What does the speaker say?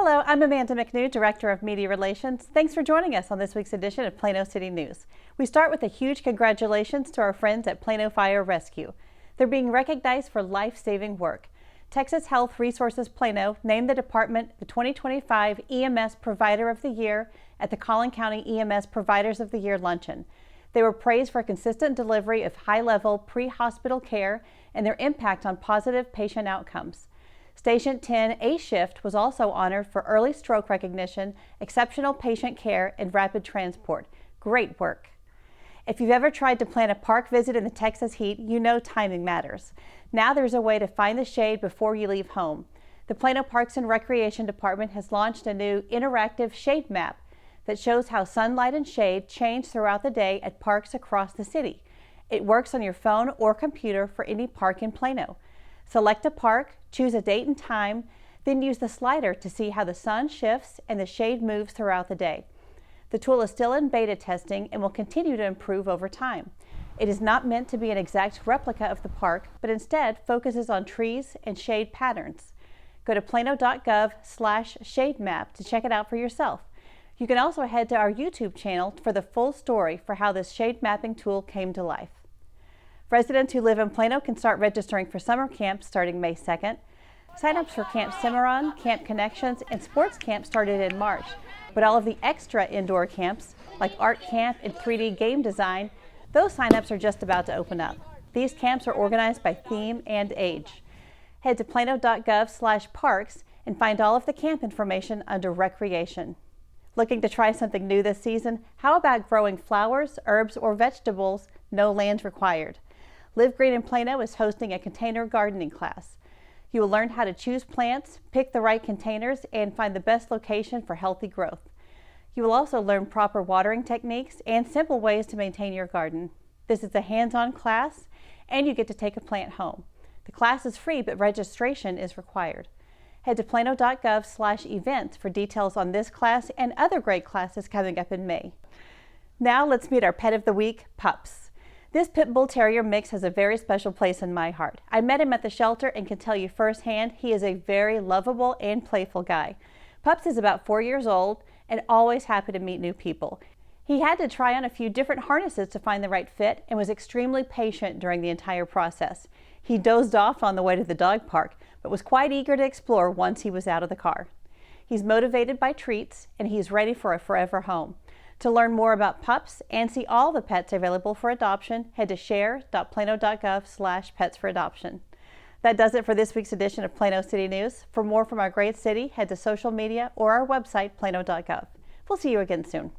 Hello, I'm Amanda McNew, Director of Media Relations. Thanks for joining us on this week's edition of Plano City News. We start with a huge congratulations to our friends at Plano Fire Rescue. They're being recognized for life-saving work. Texas Health Resources Plano named the department the 2025 EMS Provider of the Year at the Collin County EMS Providers of the Year Luncheon. They were praised for consistent delivery of high-level pre-hospital care and their impact on positive patient outcomes. Station 10 A Shift was also honored for early stroke recognition, exceptional patient care, and rapid transport. Great work. If you've ever tried to plan a park visit in the Texas heat, you know timing matters. Now there's a way to find the shade before you leave home. The Plano Parks and Recreation Department has launched a new interactive shade map that shows how sunlight and shade change throughout the day at parks across the city. It works on your phone or computer for any park in Plano. Select a park, choose a date and time, then use the slider to see how the sun shifts and the shade moves throughout the day. The tool is still in beta testing and will continue to improve over time. It is not meant to be an exact replica of the park, but instead focuses on trees and shade patterns. Go to plano.gov/shademap to check it out for yourself. You can also head to our YouTube channel for the full story for how this shade mapping tool came to life. Residents who live in Plano can start registering for summer camps starting May 2nd. Sign-ups for Camp Cimarron, Camp Connections, and Sports Camp started in March, but all of the extra indoor camps, like Art Camp and 3D Game Design, those sign-ups are just about to open up. These camps are organized by theme and age. Head to plano.gov/parks and find all of the camp information under Recreation. Looking to try something new this season? How about growing flowers, herbs, or vegetables? No land required. Live Green in Plano is hosting a container gardening class. You will learn how to choose plants, pick the right containers, and find the best location for healthy growth. You will also learn proper watering techniques and simple ways to maintain your garden. This is a hands-on class, and you get to take a plant home. The class is free, but registration is required. Head to plano.gov/events for details on this class and other great classes coming up in May. Now let's meet our pet of the week, Pups. This Pit Bull Terrier mix has a very special place in my heart. I met him at the shelter and can tell you firsthand he is a very lovable and playful guy. Pups is about 4 years old and always happy to meet new people. He had to try on a few different harnesses to find the right fit and was extremely patient during the entire process. He dozed off on the way to the dog park, but was quite eager to explore once he was out of the car. He's motivated by treats and he's ready for a forever home. To learn more about Pups and see all the pets available for adoption, head to share.plano.gov/pets-for-adoption. That does it for this week's edition of Plano City News. For more from our great city, head to social media or our website, plano.gov. We'll see you again soon.